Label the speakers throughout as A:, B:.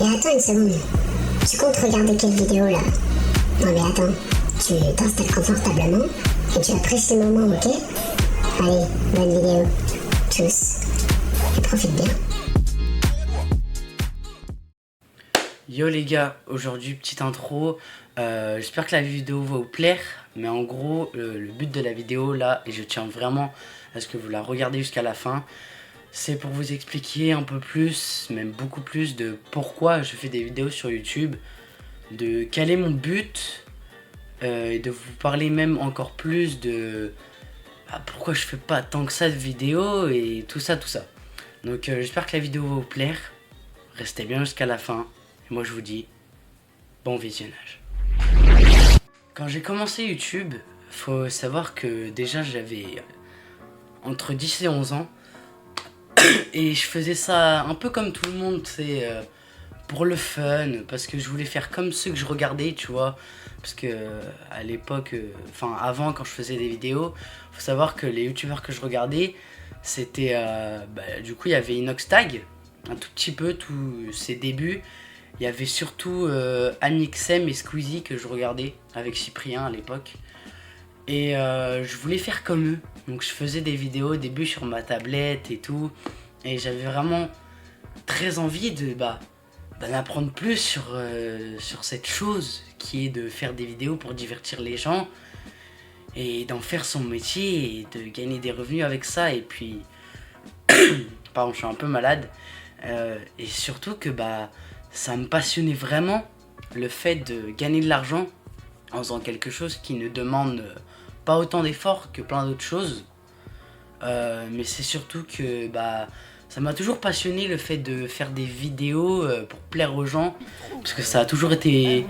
A: Et attends une seconde. Tu comptes regarder quelle vidéo là? Non mais attends, tu t'installes confortablement et tu apprécies le moment, ok? Allez, bonne vidéo. Tchuss. Et profite bien.
B: Yo les gars, aujourd'hui petite intro, j'espère que la vidéo va vous plaire, mais en gros le but de la vidéo là, et je tiens vraiment à ce que vous la regardez jusqu'à la fin, c'est pour vous expliquer un peu plus, même beaucoup plus de pourquoi je fais des vidéos sur YouTube, de quel est mon but, et de vous parler même encore plus de pourquoi je fais pas tant que ça de vidéos et tout ça. Donc j'espère que la vidéo va vous plaire, restez bien jusqu'à la fin. Moi je vous dis, bon visionnage. Quand j'ai commencé YouTube, faut savoir que déjà j'avais entre 10 et 11 ans. Et je faisais ça un peu comme tout le monde, c'est pour le fun, parce que je voulais faire comme ceux que je regardais, tu vois. Parce que à l'époque, enfin avant quand je faisais des vidéos, faut savoir que les youtubeurs que je regardais, c'était du coup il y avait Inoxtag, un tout petit peu, tous ses débuts. Il y avait surtout Amixem et Squeezie que je regardais avec Cyprien à l'époque. Et je voulais faire comme eux. Donc je faisais des vidéos au début sur ma tablette et tout. Et j'avais vraiment très envie d'en apprendre plus sur cette chose qui est de faire des vidéos pour divertir les gens. Et d'en faire son métier et de gagner des revenus avec ça. Et puis... Pardon, je suis un peu malade. Et surtout que ça me passionnait vraiment le fait de gagner de l'argent en faisant quelque chose qui ne demande pas autant d'efforts que plein d'autres choses. Mais c'est surtout que ça m'a toujours passionné le fait de faire des vidéos pour plaire aux gens. Parce que ça a toujours été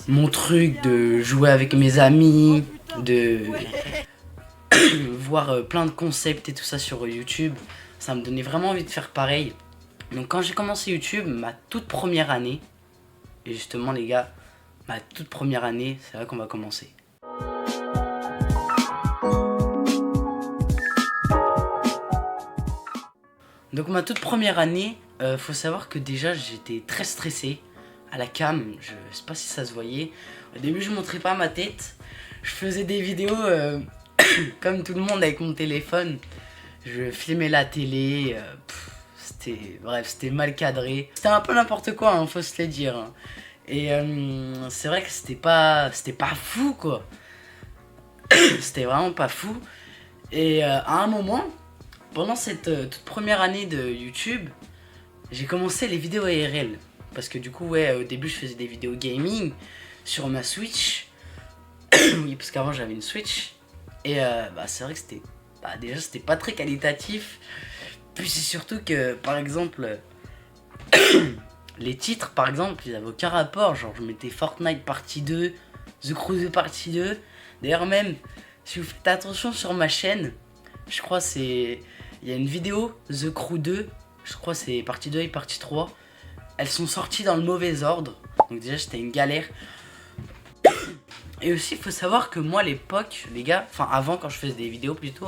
B: mon truc de jouer avec mes amis, de voir plein de concepts et tout ça sur YouTube. Ça me donnait vraiment envie de faire pareil. Donc quand j'ai commencé YouTube, ma toute première année, et justement les gars, ma toute première année, c'est là qu'on va commencer. Donc ma toute première année, faut savoir que déjà j'étais très stressé à la cam, je sais pas si ça se voyait. Au début je montrais pas ma tête, je faisais des vidéos comme tout le monde avec mon téléphone. Je filmais la télé, c'était mal cadré. C'était un peu n'importe quoi, hein, faut se le dire. Et c'est vrai que c'était pas fou quoi. C'était vraiment pas fou. Et à un moment, pendant cette toute première année de YouTube, j'ai commencé les vidéos ARL. Parce que du coup, au début je faisais des vidéos gaming sur ma Switch. Oui, parce qu'avant j'avais une Switch. Et c'est vrai que c'était... déjà c'était pas très qualitatif. Puis c'est surtout que par exemple les titres par exemple ils avaient aucun rapport. Genre je mettais Fortnite partie 2, The Crew 2 partie 2. D'ailleurs même si vous faites attention sur ma chaîne, je crois il y a une vidéo The Crew 2, je crois c'est partie 2 et partie 3. Elles sont sorties dans le mauvais ordre. Donc déjà c'était une galère. Et aussi il faut savoir que moi à l'époque les gars, enfin avant quand je faisais des vidéos plutôt,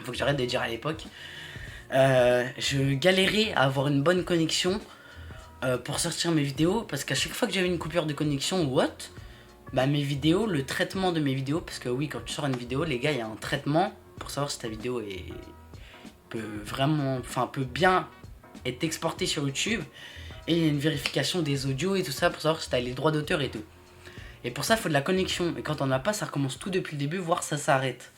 B: faut que j'arrête de dire à l'époque, je galérais à avoir une bonne connexion pour sortir mes vidéos. Parce qu'à chaque fois que j'avais une coupure de connexion ou autre, mes vidéos, le traitement de mes vidéos, parce que oui quand tu sors une vidéo les gars il y a un traitement pour savoir si ta vidéo peut bien être exportée sur YouTube. Et il y a une vérification des audios et tout ça pour savoir si tu as les droits d'auteur et tout. Et pour ça il faut de la connexion. Et quand on n'a pas, ça recommence tout depuis le début, voire ça s'arrête.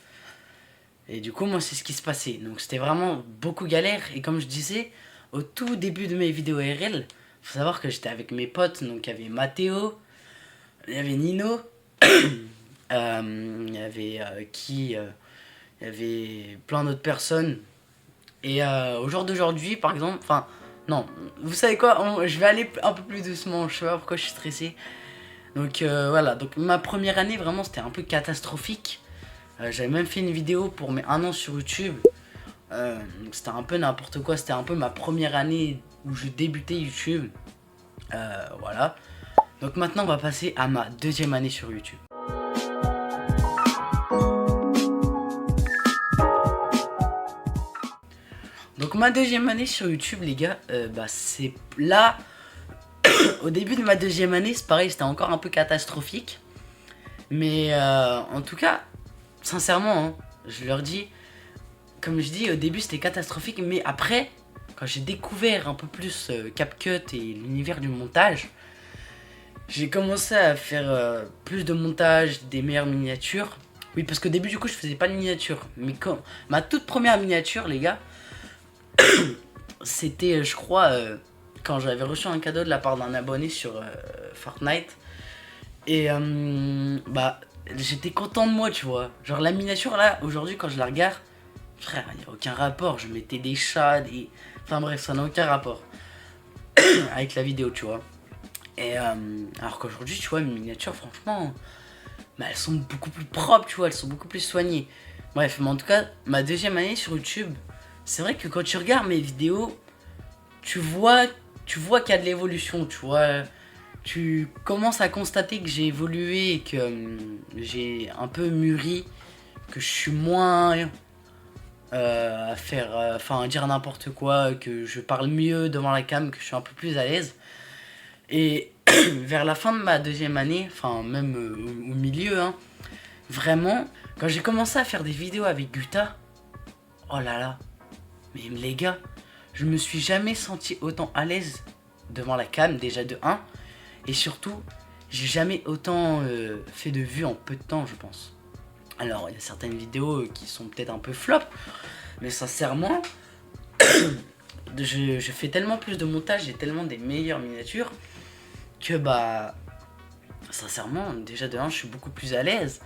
B: Et du coup moi c'est ce qui se passait. Donc c'était vraiment beaucoup galère. Et comme je disais, au tout début de mes vidéos RL, faut savoir que j'étais avec mes potes. Donc il y avait Mathéo, il y avait Nino, il y avait il y avait plein d'autres personnes. Et au jour d'aujourd'hui par exemple, enfin non, vous savez quoi, je vais aller un peu plus doucement, je sais pas pourquoi je suis stressé. Donc voilà, donc ma première année vraiment c'était un peu catastrophique. J'avais même fait une vidéo pour mes 1 an sur YouTube. Donc c'était un peu n'importe quoi, c'était un peu ma première année où je débutais YouTube. Voilà. Donc maintenant on va passer à ma deuxième année sur YouTube. Donc ma deuxième année sur YouTube les gars, c'est là Au début de ma deuxième année, c'est pareil, c'était encore un peu catastrophique. Mais en tout cas, sincèrement, hein, je leur dis, comme je dis, au début c'était catastrophique, mais après, quand j'ai découvert un peu plus CapCut et l'univers du montage, j'ai commencé à faire plus de montage, des meilleures miniatures. Oui, parce qu'au début, du coup, je faisais pas de miniatures. Mais quand ma toute première miniature, les gars, c'était, je crois, quand j'avais reçu un cadeau de la part d'un abonné sur Fortnite. Et bah, j'étais content de moi, tu vois. Genre, la miniature, là, aujourd'hui, quand je la regarde, frère, il n'y a aucun rapport. Je mettais des chats, des... Enfin bref, ça n'a aucun rapport avec la vidéo, tu vois. Et alors qu'aujourd'hui, tu vois, mes miniatures, franchement, bah, elles sont beaucoup plus propres, tu vois, elles sont beaucoup plus soignées. Bref, mais en tout cas, ma deuxième année sur YouTube, c'est vrai que quand tu regardes mes vidéos, tu vois qu'il y a de l'évolution, tu vois. Tu commences à constater que j'ai évolué et que j'ai un peu mûri, que je suis moins à faire, enfin, à dire n'importe quoi, que je parle mieux devant la cam, que je suis un peu plus à l'aise. Et vers la fin de ma deuxième année, enfin même au milieu, hein, vraiment, quand j'ai commencé à faire des vidéos avec Guta, oh là là, mais les gars, je me suis jamais senti autant à l'aise devant la cam, déjà de 1, et surtout, j'ai jamais autant fait de vues en peu de temps, je pense. Alors, il y a certaines vidéos qui sont peut-être un peu flop, mais sincèrement, je fais tellement plus de montage et tellement des meilleures miniatures que bah, sincèrement, déjà de 1, je suis beaucoup plus à l'aise.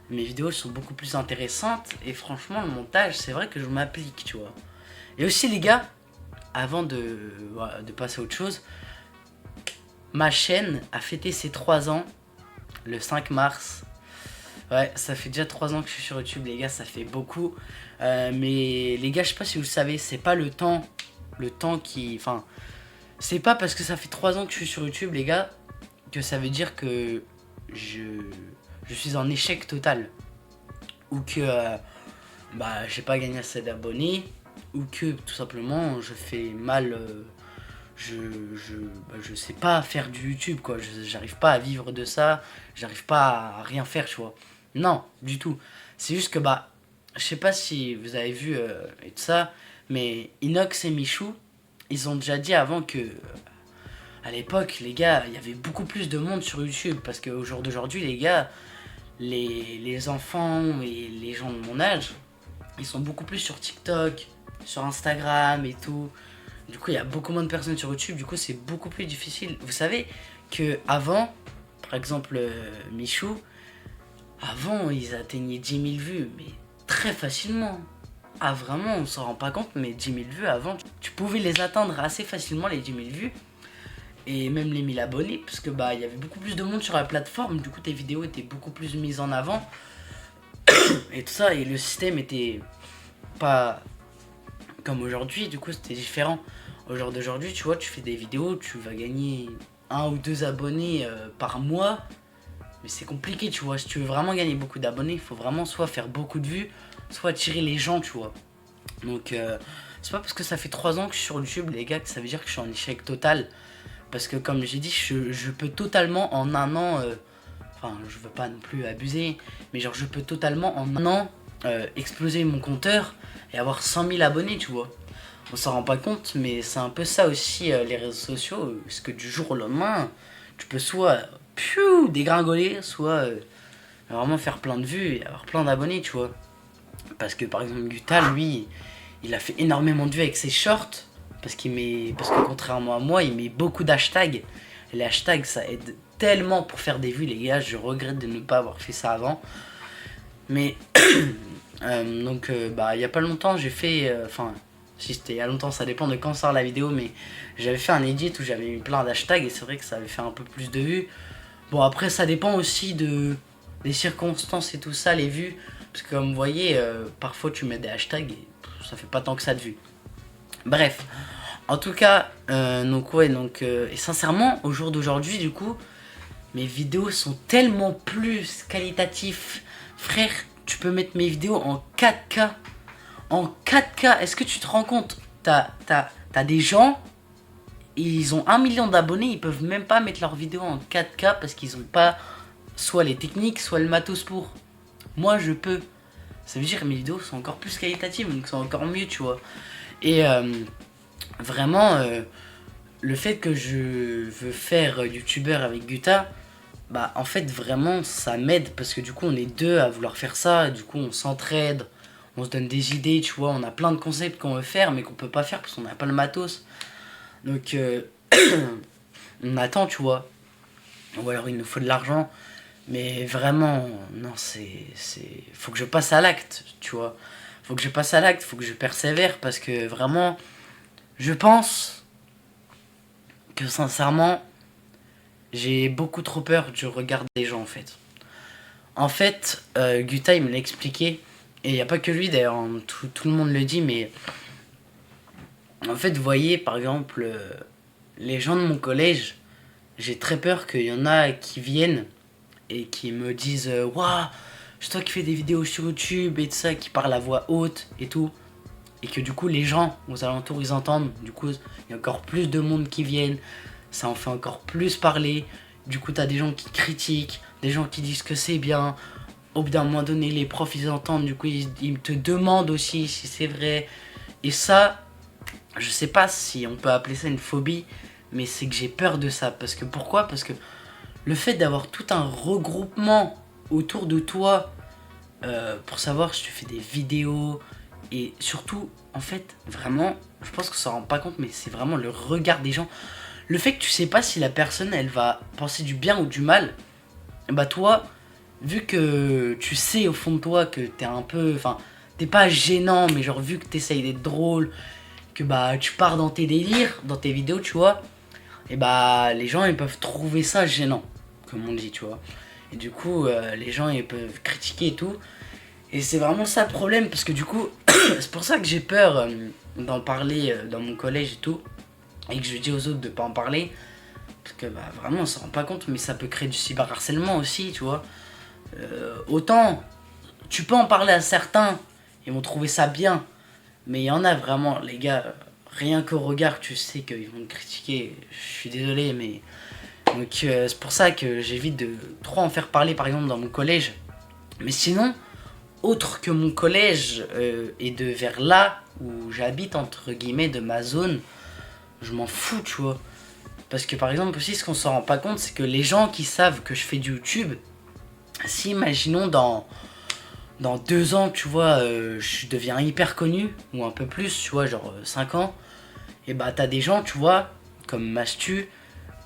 B: Mes vidéos sont beaucoup plus intéressantes et franchement, le montage, c'est vrai que je m'applique, tu vois. Et aussi, les gars, avant de passer à autre chose, ma chaîne a fêté ses 3 ans le 5 mars. Ouais, ça fait déjà 3 ans que je suis sur YouTube, les gars, ça fait beaucoup. Mais les gars, je sais pas si vous le savez, c'est pas le temps qui... Enfin, c'est pas parce que ça fait 3 ans que je suis sur YouTube, les gars, que ça veut dire que je suis en échec total. Ou que bah, j'ai pas gagné assez d'abonnés. Ou que tout simplement je fais mal... je sais pas faire du YouTube, quoi. J'arrive pas à vivre de ça. J'arrive pas à rien faire, tu vois. Non, du tout. C'est juste que bah, je sais pas si vous avez vu et tout ça, mais Inox et Michou, ils ont déjà dit avant que à l'époque, les gars, il y avait beaucoup plus de monde sur YouTube. Parce qu'au jour d'aujourd'hui, les gars, les enfants et les gens de mon âge, ils sont beaucoup plus sur TikTok, sur Instagram et tout. Du coup, il y a beaucoup moins de personnes sur YouTube. Du coup, c'est beaucoup plus difficile. Vous savez que avant, par exemple, Michou, avant, ils atteignaient 10 000 vues, mais très facilement. Ah, vraiment, on s'en rend pas compte, mais 10 000 vues avant, tu pouvais les atteindre assez facilement, les 10 000 vues. Et même les 1000 abonnés, parce que bah, il y avait beaucoup plus de monde sur la plateforme. Du coup, tes vidéos étaient beaucoup plus mises en avant. Et tout ça, et le système était pas comme aujourd'hui, du coup, c'était différent. Au jour d'aujourd'hui, tu vois, tu fais des vidéos, tu vas gagner 1 ou 2 abonnés par mois. Mais c'est compliqué, tu vois. Si tu veux vraiment gagner beaucoup d'abonnés, il faut vraiment soit faire beaucoup de vues, soit attirer les gens, tu vois. Donc, c'est pas parce que ça fait 3 ans que je suis sur YouTube, les gars, que ça veut dire que je suis en échec total. Parce que, comme j'ai dit, je peux totalement en 1 an... Enfin, je veux pas non plus abuser, mais genre, je peux totalement en 1 an exploser mon compteur et avoir 100 000 abonnés, tu vois. On s'en rend pas compte, mais c'est un peu ça aussi, les réseaux sociaux. Parce que du jour au lendemain, tu peux soit dégringoler, soit vraiment faire plein de vues et avoir plein d'abonnés, tu vois. Parce que par exemple, Guta, lui, il a fait énormément de vues avec ses shorts. Parce que contrairement à moi, il met beaucoup d'hashtags. Et les hashtags, ça aide tellement pour faire des vues, les gars. Je regrette de ne pas avoir fait ça avant. Mais, donc, bah, il y a pas longtemps, j'ai fait... Enfin, si c'était il y a longtemps, ça dépend de quand sort la vidéo. Mais j'avais fait un edit où j'avais mis plein d'hashtags. Et c'est vrai que ça avait fait un peu plus de vues. Bon, après, ça dépend aussi des circonstances et tout ça, les vues. Parce que comme vous voyez, parfois tu mets des hashtags et ça fait pas tant que ça de vues. Bref, en tout cas, donc ouais, et sincèrement, au jour d'aujourd'hui, du coup, mes vidéos sont tellement plus qualitatives. Frère, tu peux mettre mes vidéos en 4K. En 4K, est-ce que tu te rends compte? T'as des gens, ils ont 1 million d'abonnés, ils peuvent même pas mettre leurs vidéos en 4K parce qu'ils ont pas soit les techniques, soit le matos pour. Moi, je peux. Ça veut dire que mes vidéos sont encore plus qualitatives, donc sont encore mieux, tu vois. Et vraiment, le fait que je veux faire youtubeur avec Guta, bah en fait vraiment ça m'aide parce que du coup on est deux à vouloir faire ça, et du coup on s'entraide, on se donne des idées, tu vois, on a plein de concepts qu'on veut faire mais qu'on peut pas faire parce qu'on n'a pas le matos. Donc on attend, tu vois. Ou alors il nous faut de l'argent. Mais vraiment, non, faut que je passe à l'acte, tu vois. Faut que je passe à l'acte, faut que je persévère parce que vraiment, je pense que sincèrement, j'ai beaucoup trop peur du regard des gens en fait. En fait, Guta il me l'a expliqué, et il n'y a pas que lui d'ailleurs, hein, tout le monde le dit, mais en fait, vous voyez, par exemple, les gens de mon collège, j'ai très peur qu'il y en a qui viennent et qui me disent waouh, c'est toi qui fais des vidéos sur YouTube et tout ça, qui parlent à voix haute et tout, et que du coup les gens aux alentours ils entendent, du coup il y a encore plus de monde qui viennent, ça en fait encore plus parler, du coup t'as des gens qui critiquent, des gens qui disent que c'est bien, au bout d'un moment donné les profs ils entendent, du coup ils te demandent aussi si c'est vrai, et ça je sais pas si on peut appeler ça une phobie, mais c'est que j'ai peur de ça, parce que pourquoi, parce que le fait d'avoir tout un regroupement autour de toi pour savoir si tu fais des vidéos, et surtout, en fait, vraiment, je pense qu'on s'en rend pas compte, mais c'est vraiment le regard des gens. Le fait que tu sais pas si la personne, elle va penser du bien ou du mal, bah toi, vu que tu sais au fond de toi que t'es un peu... Enfin, t'es pas gênant, mais genre vu que t'essayes d'être drôle, que bah tu pars dans tes délires, dans tes vidéos, tu vois, et bah les gens, ils peuvent trouver ça gênant, comme on dit, tu vois. Et du coup, les gens, ils peuvent critiquer et tout. Et c'est vraiment ça le problème, parce que du coup, c'est pour ça que j'ai peur d'en parler dans mon collège et tout. Et que je dis aux autres de pas en parler. Parce que bah, vraiment, on s'en rend pas compte, mais ça peut créer du cyberharcèlement aussi, tu vois. Autant, tu peux en parler à certains, ils vont trouver ça bien. Mais il y en a vraiment, les gars, rien qu'au regard, tu sais qu'ils vont te critiquer. Je suis désolé, mais... Donc c'est pour ça que j'évite de trop en faire parler, par exemple, dans mon collège. Mais sinon, autre que mon collège et de vers là où j'habite, entre guillemets, de ma zone, je m'en fous, tu vois. Parce que par exemple aussi, ce qu'on s'en rend pas compte, c'est que les gens qui savent que je fais du YouTube, si imaginons dans 2 ans, tu vois, je deviens hyper connu, ou un peu plus, tu vois, genre 5 ans, et bah t'as des gens, tu vois, comme Mastu.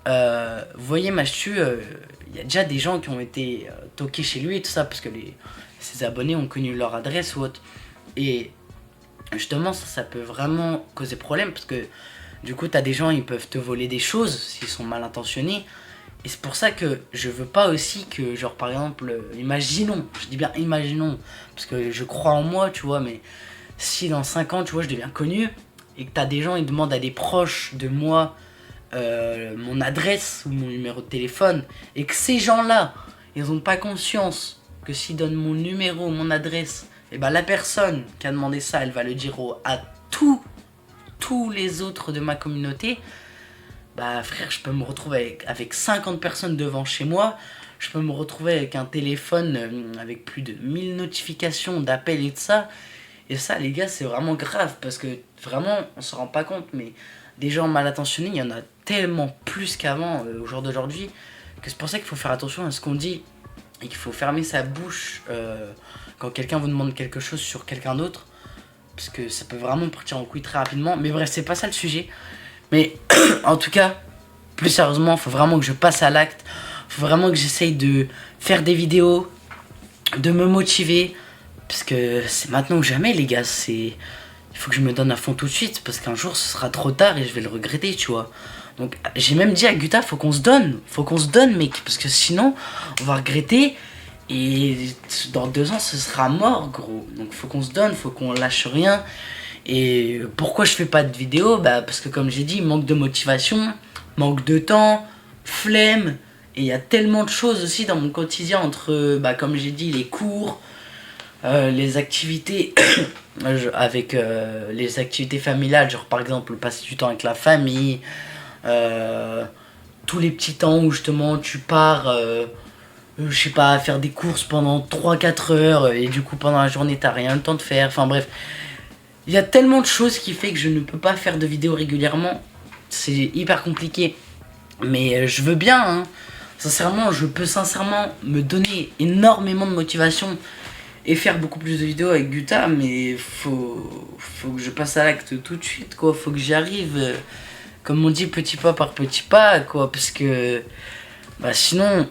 B: Vous voyez, Mastu, il y a déjà des gens qui ont été toqués chez lui et tout ça, parce que ses abonnés ont connu leur adresse ou autre. Et justement, ça peut vraiment causer problème, parce que du coup, t'as des gens, ils peuvent te voler des choses s'ils sont mal intentionnés. Et c'est pour ça que je veux pas aussi que, genre par exemple, imaginons, je dis bien imaginons, parce que je crois en moi, tu vois, mais si dans 5 ans, tu vois, je deviens connu, et que t'as des gens, ils demandent à des proches de moi mon adresse ou mon numéro de téléphone, et que ces gens-là, ils ont pas conscience que s'ils donnent mon numéro, mon adresse, et ben la personne qui a demandé ça, elle va le dire à tous les autres de ma communauté. Bah frère, je peux me retrouver avec 50 personnes devant chez moi, je peux me retrouver avec un téléphone avec plus de 1000 notifications d'appels et de ça. Et ça, les gars, c'est vraiment grave, parce que vraiment, on se rend pas compte, mais des gens mal intentionnés, il y en a tellement plus qu'avant au jour d'aujourd'hui, que c'est pour ça qu'il faut faire attention à ce qu'on dit, et qu'il faut fermer sa bouche quand quelqu'un vous demande quelque chose sur quelqu'un d'autre, parce que ça peut vraiment partir en couille très rapidement. Mais bref, c'est pas ça le sujet. Mais en tout cas, plus sérieusement, faut vraiment que je passe à l'acte. Faut vraiment que j'essaye de faire des vidéos, de me motiver. Parce que c'est maintenant ou jamais, les gars. Il faut que je me donne à fond tout de suite. Parce qu'un jour, ce sera trop tard et je vais le regretter, tu vois. Donc j'ai même dit à Guta, faut qu'on se donne. Faut qu'on se donne, mec. Parce que sinon, on va regretter. Et dans 2 ans, ce sera mort, gros. Donc faut qu'on se donne, faut qu'on lâche rien. Et pourquoi je fais pas de vidéo? Bah parce que comme j'ai dit, manque de motivation, manque de temps, flemme. Et il y a tellement de choses aussi dans mon quotidien entre, bah comme j'ai dit, les cours, les activités avec les activités familiales, genre par exemple passer du temps avec la famille, tous les petits temps où justement tu pars, je sais pas, faire des courses pendant 3-4 heures et du coup pendant la journée t'as rien le temps de faire, enfin bref. Il y a tellement de choses qui fait que je ne peux pas faire de vidéos régulièrement, c'est hyper compliqué. Mais je veux bien, hein. Sincèrement, je peux sincèrement me donner énormément de motivation et faire beaucoup plus de vidéos avec Guta, mais faut que je passe à l'acte tout de suite, quoi. Faut que j'y arrive, comme on dit, petit pas par petit pas, quoi, parce que bah sinon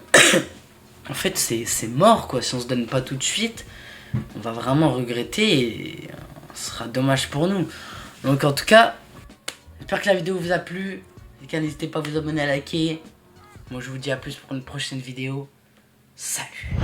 B: en fait c'est mort, quoi. Si on se donne pas tout de suite, on va vraiment regretter et ce sera dommage pour nous. Donc en tout cas, j'espère que la vidéo vous a plu. Les gars, n'hésitez pas à vous abonner, à liker. Moi je vous dis à plus pour une prochaine vidéo. Salut.